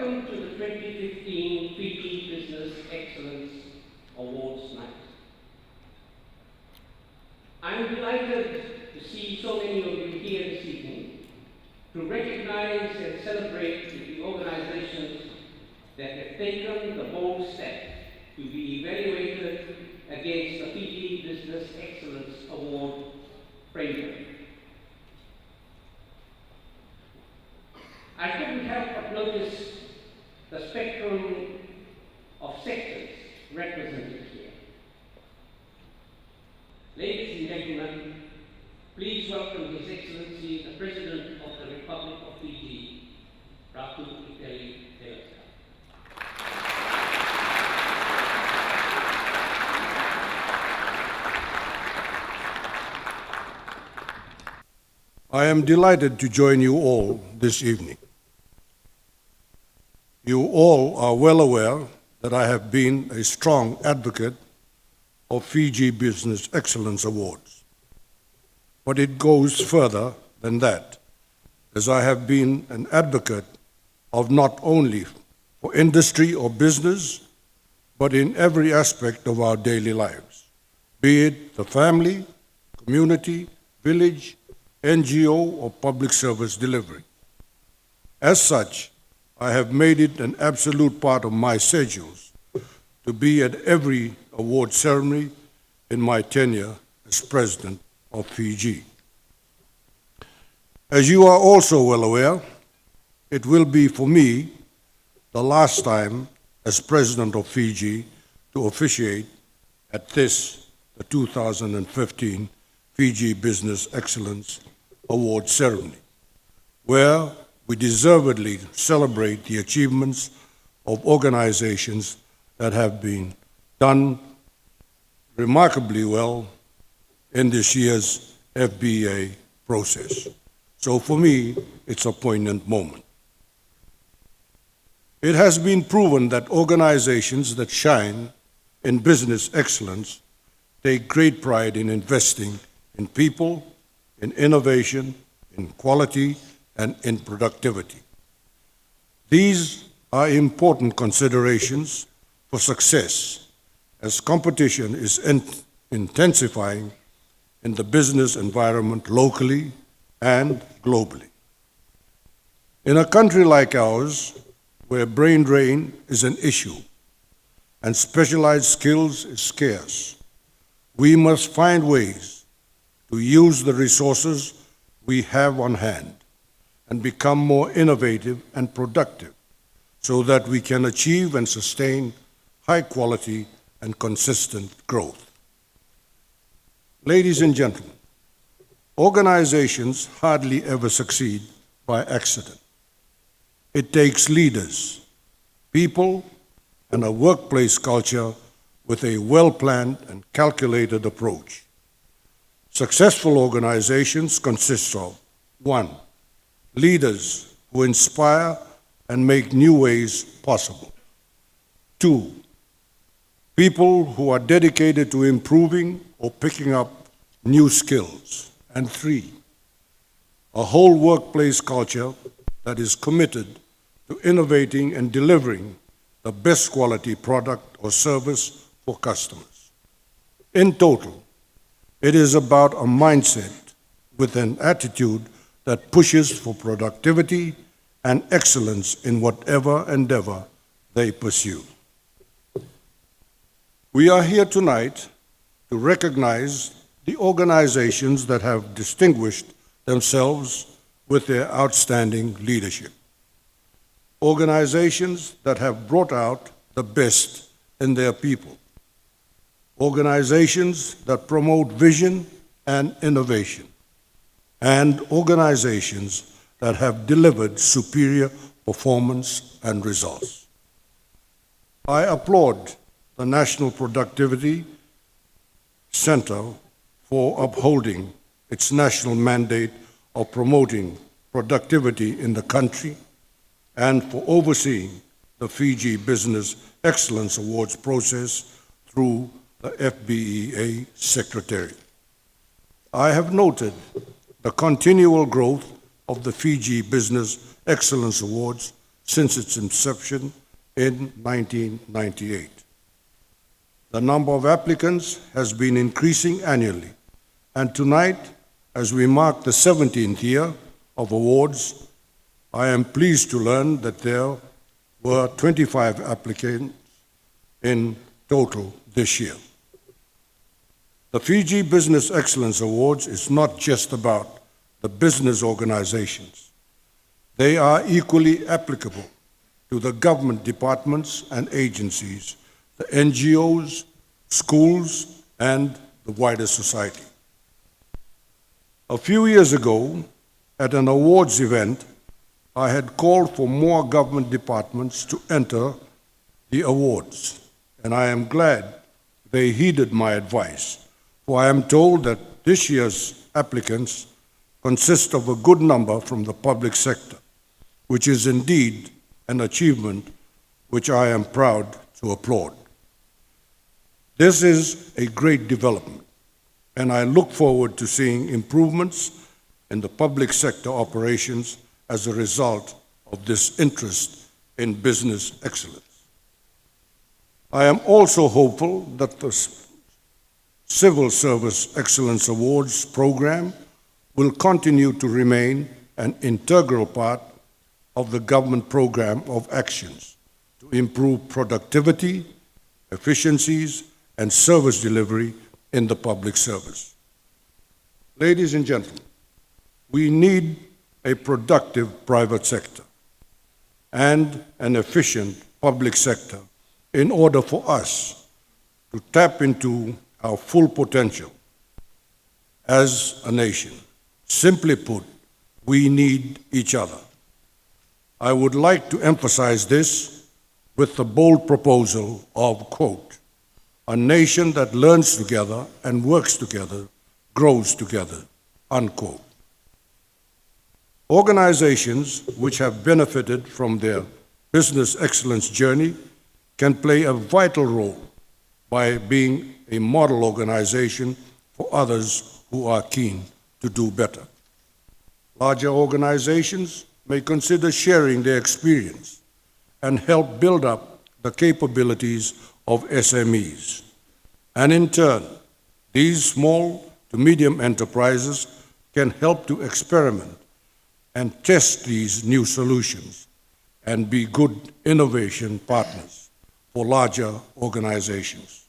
Welcome to the 2015 Fiji Business Excellence Awards night. I'm delighted to see so many of you here this evening to recognize and celebrate the organizations that have taken the bold step to be evaluated against the Fiji Business Excellence Award framework. I couldn't help but notice the spectrum of sectors represented here. Ladies and gentlemen, please welcome His Excellency the President of the Republic of Fiji, Ratu Epeli Nailatikau. I am delighted to join you all this evening. You all are well aware that I have been a strong advocate of Fiji Business Excellence Awards. But it goes further than that, as I have been an advocate of not only for industry or business, but in every aspect of our daily lives, be it the family, community, village, NGO, or public service delivery. As such, I have made it an absolute part of my schedules to be at every award ceremony in my tenure as President of Fiji. As you are also well aware, it will be for me the last time as President of Fiji to officiate at the 2015 Fiji Business Excellence Award ceremony, where we deservedly celebrate the achievements of organizations that have been done remarkably well in this year's FBA process. So for me, it's a poignant moment. It has been proven that organizations that shine in business excellence take great pride in investing in people, in innovation, in quality, and in productivity. These are important considerations for success as competition is intensifying in the business environment locally and globally. In a country like ours, where brain drain is an issue and specialized skills is scarce, we must find ways to use the resources we have on hand and become more innovative and productive so that we can achieve and sustain high quality and consistent growth. Ladies and gentlemen, organizations hardly ever succeed by accident. It takes leaders, people, and a workplace culture with a well-planned and calculated approach. Successful organizations consist of 1. Leaders who inspire and make new ways possible. 2. People who are dedicated to improving or picking up new skills. And 3. A whole workplace culture that is committed to innovating and delivering the best quality product or service for customers. In total, it is about a mindset with an attitude that pushes for productivity and excellence in whatever endeavor they pursue. We are here tonight to recognize the organizations that have distinguished themselves with their outstanding leadership. Organizations that have brought out the best in their people. Organizations that promote vision and innovation. And organizations that have delivered superior performance and results. I applaud the National Productivity Center for upholding its national mandate of promoting productivity in the country and for overseeing the Fiji Business Excellence Awards process through the FBEA Secretariat. I have noted the continual growth of the Fiji Business Excellence Awards since its inception in 1998. The number of applicants has been increasing annually, and tonight, as we mark the 17th year of awards, I am pleased to learn that there were 25 applicants in total this year. The Fiji Business Excellence Awards is not just about the business organizations. They are equally applicable to the government departments and agencies, the NGOs, schools, and the wider society. A few years ago, at an awards event, I had called for more government departments to enter the awards, and I am glad they heeded my advice, for I am told that this year's applicants consist of a good number from the public sector, which is indeed an achievement which I am proud to applaud. This is a great development, and I look forward to seeing improvements in the public sector operations as a result of this interest in business excellence. I am also hopeful that the Civil Service Excellence Awards program will continue to remain an integral part of the government program of actions to improve productivity, efficiencies, and service delivery in the public service. Ladies and gentlemen, we need a productive private sector and an efficient public sector in order for us to tap into our full potential as a nation. Simply put, we need each other. I would like to emphasize this with the bold proposal of, quote, a nation that learns together and works together, grows together, unquote. Organizations which have benefited from their business excellence journey can play a vital role by being a model organization for others who are keen to do better. Larger organizations may consider sharing their experience and help build up the capabilities of SMEs. And in turn, these small to medium enterprises can help to experiment and test these new solutions and be good innovation partners for larger organizations.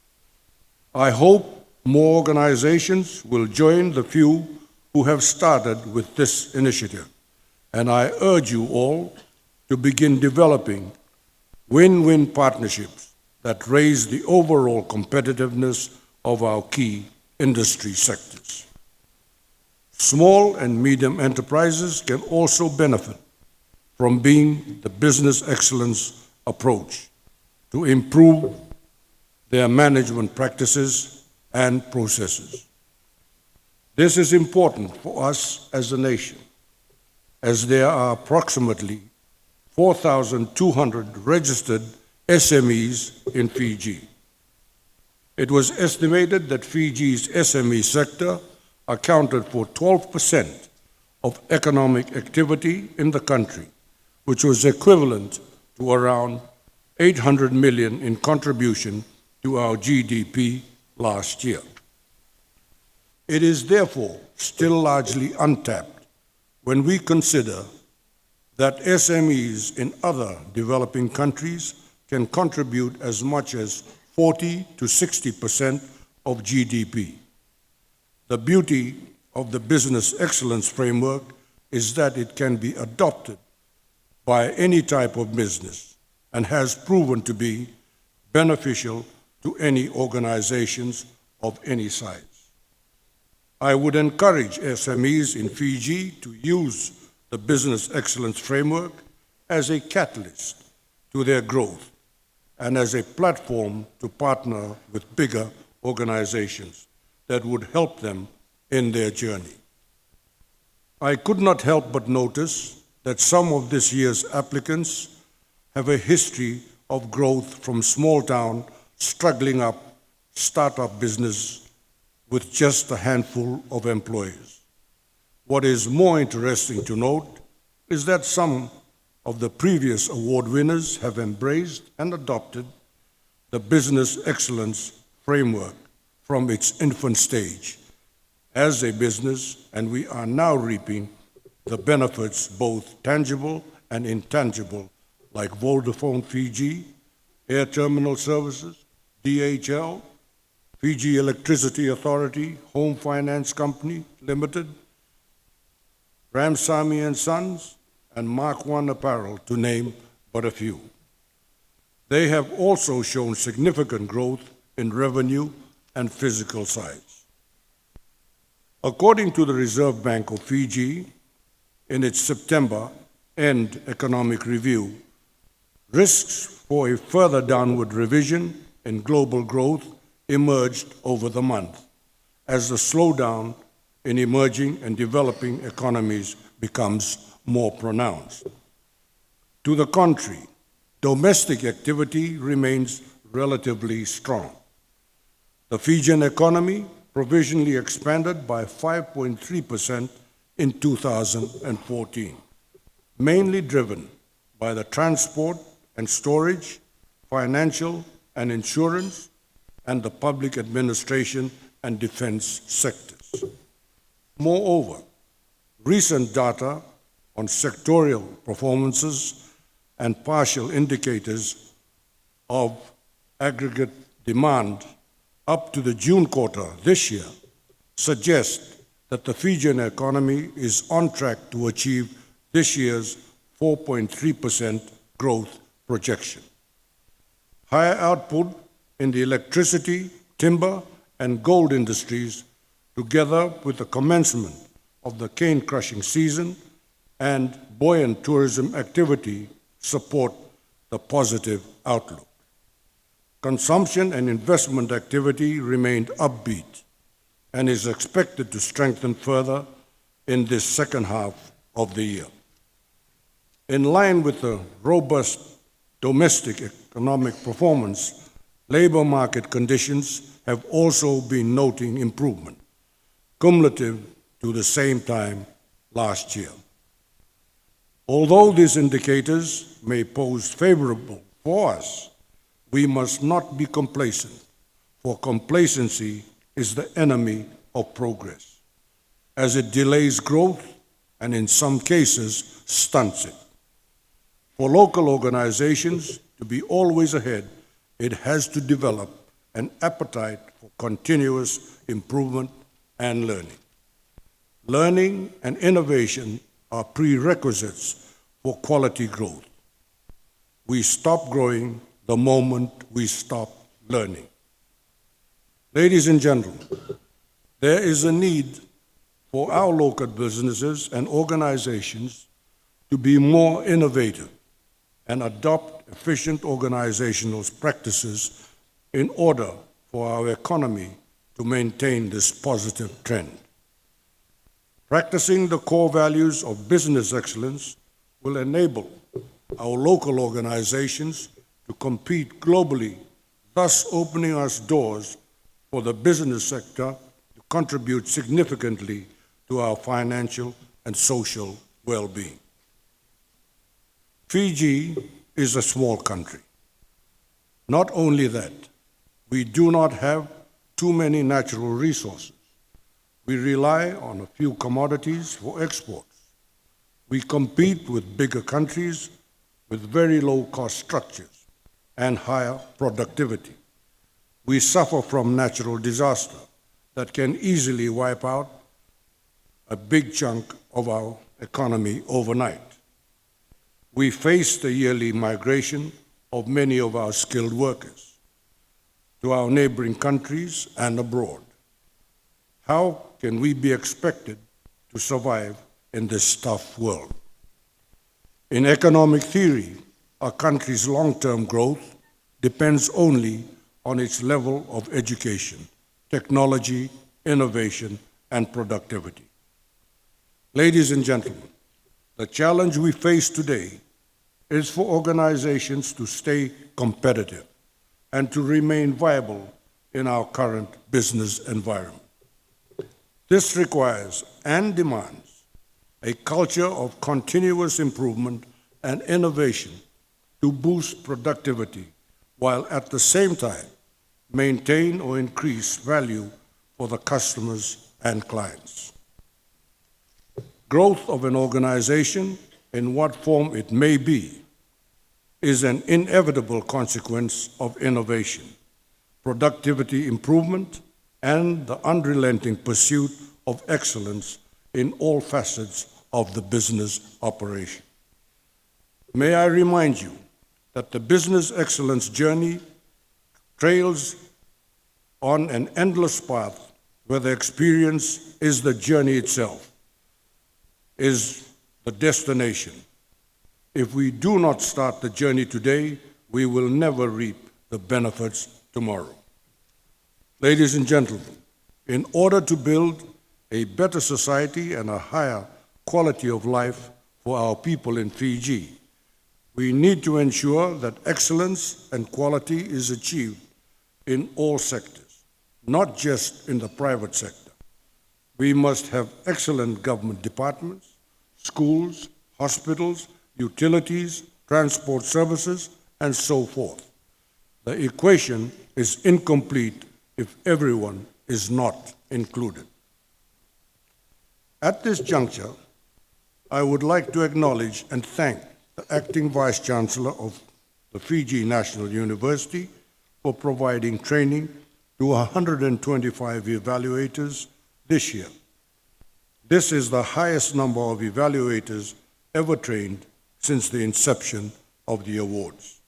I hope more organizations will join the few who have started with this initiative, and I urge you all to begin developing win-win partnerships that raise the overall competitiveness of our key industry sectors. Small and medium enterprises can also benefit from being the business excellence approach to improve their management practices and processes. This is important for us as a nation, as there are approximately 4,200 registered SMEs in Fiji. It was estimated that Fiji's SME sector accounted for 12% of economic activity in the country, which was equivalent to around 800 million in contribution to our GDP last year. It is therefore still largely untapped when we consider that SMEs in other developing countries can contribute as much as 40 to 60% of GDP. The beauty of the business excellence framework is that it can be adopted by any type of business and has proven to be beneficial to any organizations of any size. I would encourage SMEs in Fiji to use the business excellence framework as a catalyst to their growth and as a platform to partner with bigger organizations that would help them in their journey. I could not help but notice that some of this year's applicants have a history of growth from small town, struggling up startup business with just a handful of employees. What is more interesting to note is that some of the previous award winners have embraced and adopted the Business Excellence Framework from its infant stage as a business, and we are now reaping the benefits, both tangible and intangible, like Vodafone Fiji, Air Terminal Services, DHL, Fiji Electricity Authority, Home Finance Company Limited, Ramsamy and Sons, and Mark I Apparel, to name but a few. They have also shown significant growth in revenue and physical size. According to the Reserve Bank of Fiji, in its September end economic review, risks for a further downward revision in global growth emerged over the month as the slowdown in emerging and developing economies becomes more pronounced. To the contrary, domestic activity remains relatively strong. The Fijian economy provisionally expanded by 5.3% in 2014, mainly driven by the transport and storage, financial and insurance, and the public administration and defense sectors. Moreover, recent data on sectorial performances and partial indicators of aggregate demand up to the June quarter this year suggest that the Fijian economy is on track to achieve this year's 4.3% growth projection. Higher output in the electricity, timber, and gold industries, together with the commencement of the cane crushing season and buoyant tourism activity, support the positive outlook. Consumption and investment activity remained upbeat and is expected to strengthen further in this second half of the year. In line with the robust domestic economic performance, labor market conditions have also been noting improvement, cumulative to the same time last year. Although these indicators may pose favorable for us, we must not be complacent, for complacency is the enemy of progress, as it delays growth and in some cases stunts it. For local organizations to be always ahead, it has to develop an appetite for continuous improvement and learning. Learning and innovation are prerequisites for quality growth. We stop growing the moment we stop learning. Ladies and gentlemen, there is a need for our local businesses and organizations to be more innovative and adopt efficient organizational practices in order for our economy to maintain this positive trend. Practicing the core values of business excellence will enable our local organizations to compete globally, thus opening us doors for the business sector to contribute significantly to our financial and social well-being. Fiji is a small country. Not only that, we do not have too many natural resources. We rely on a few commodities for exports. We compete with bigger countries with very low cost structures and higher productivity. We suffer from natural disaster that can easily wipe out a big chunk of our economy overnight. We face the yearly migration of many of our skilled workers to our neighboring countries and abroad. How can we be expected to survive in this tough world? In economic theory, a country's long-term growth depends only on its level of education, technology, innovation, and productivity. Ladies and gentlemen, the challenge we face today is for organizations to stay competitive and to remain viable in our current business environment. This requires and demands a culture of continuous improvement and innovation to boost productivity, while at the same time maintain or increase value for the customers and clients. Growth of an organization, in what form it may be, is an inevitable consequence of innovation, productivity improvement, and the unrelenting pursuit of excellence in all facets of the business operation. May I remind you that the business excellence journey trails on an endless path where the experience is the journey itself, is the destination. If we do not start the journey today, we will never reap the benefits tomorrow. Ladies and gentlemen, in order to build a better society and a higher quality of life for our people in Fiji, we need to ensure that excellence and quality is achieved in all sectors, not just in the private sector. We must have excellent government departments, schools, hospitals, utilities, transport services, and so forth. The equation is incomplete if everyone is not included. At this juncture, I would like to acknowledge and thank the Acting Vice Chancellor of the Fiji National University for providing training to 125 evaluators this year. This is the highest number of evaluators ever trained since the inception of the awards.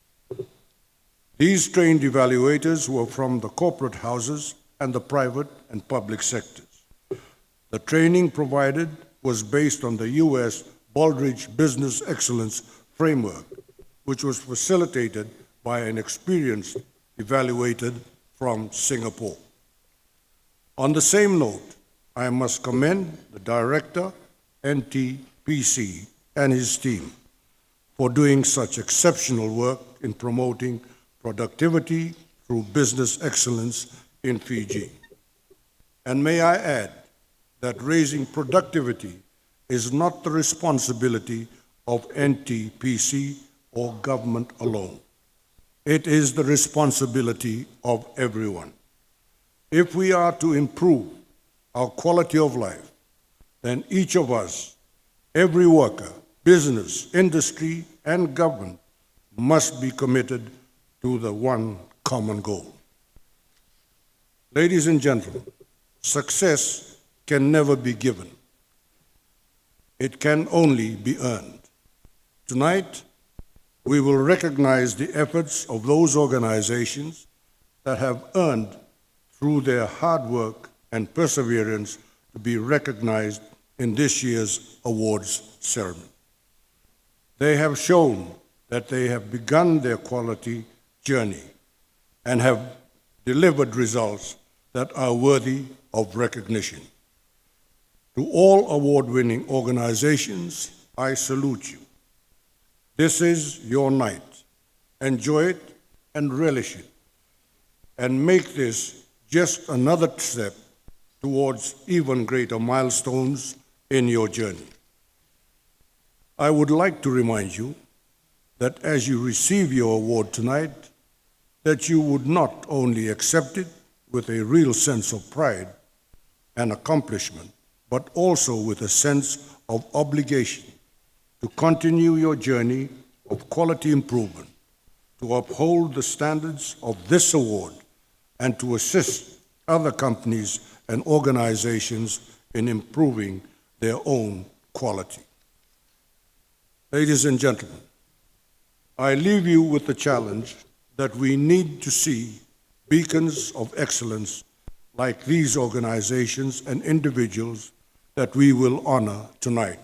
These trained evaluators were from the corporate houses and the private and public sectors. The training provided was based on the U.S. Baldrige Business Excellence Framework, which was facilitated by an experienced evaluator from Singapore. On the same note, I must commend the Director, NTPC, and his team for doing such exceptional work in promoting productivity through business excellence in Fiji. And may I add that raising productivity is not the responsibility of NTPC or government alone. It is the responsibility of everyone. If we are to improve our quality of life, then each of us, every worker, business, industry, and government must be committed to the one common goal. Ladies and gentlemen, success can never be given. It can only be earned. Tonight, we will recognize the efforts of those organizations that have earned through their hard work and perseverance to be recognized in this year's awards ceremony. They have shown that they have begun their quality journey and have delivered results that are worthy of recognition. To all award-winning organizations, I salute you. This is your night. Enjoy it and relish it, and make this just another step towards even greater milestones in your journey. I would like to remind you that as you receive your award tonight, that you would not only accept it with a real sense of pride and accomplishment, but also with a sense of obligation to continue your journey of quality improvement, to uphold the standards of this award, and to assist other companies and organizations in improving their own quality. Ladies and gentlemen, I leave you with the challenge that we need to see beacons of excellence like these organizations and individuals that we will honor tonight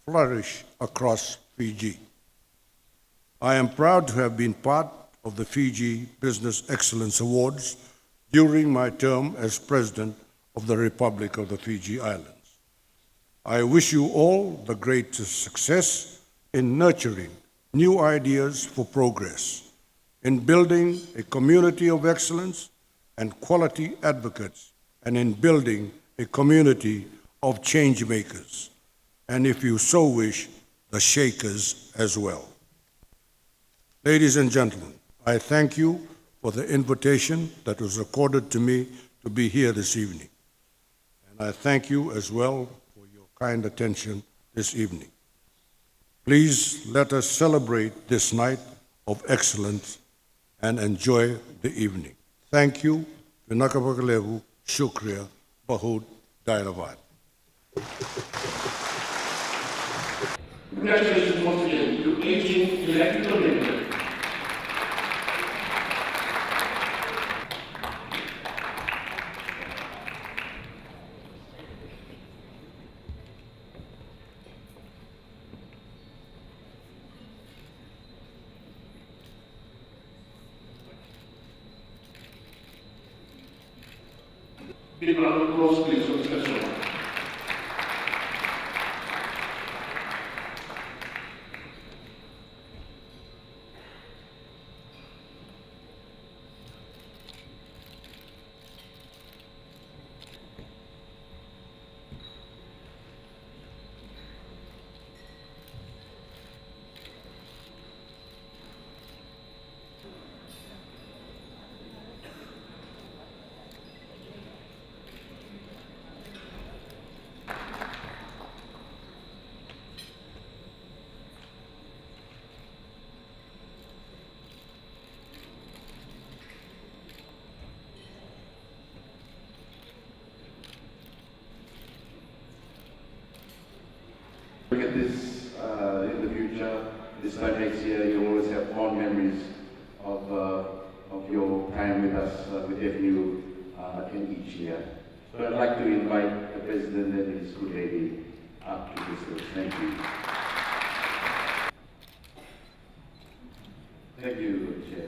flourish across Fiji. I am proud to have been part of the Fiji Business Excellence Awards during my term as President of the Republic of the Fiji Islands. I wish you all the greatest success in nurturing new ideas for progress, in building a community of excellence and quality advocates, and in building a community of change makers, and if you so wish, the Shakers as well. Ladies and gentlemen, I thank you for the invitation that was accorded to me to be here this evening. And I thank you as well for your kind attention this evening. Please let us celebrate this night of excellence and enjoy the evening. Thank you. Vinakapakalevu, Shukriya, Bahut, Dairavat. Congratulations once again to aging elected member. Big round of applause, please, for Mr. Sharma. Look at this in the future, this time next year, you'll always have fond memories of your time with us, with FNU in each year. So I'd like to invite the President and his good lady up to this stage. Thank you. Thank you, Chair.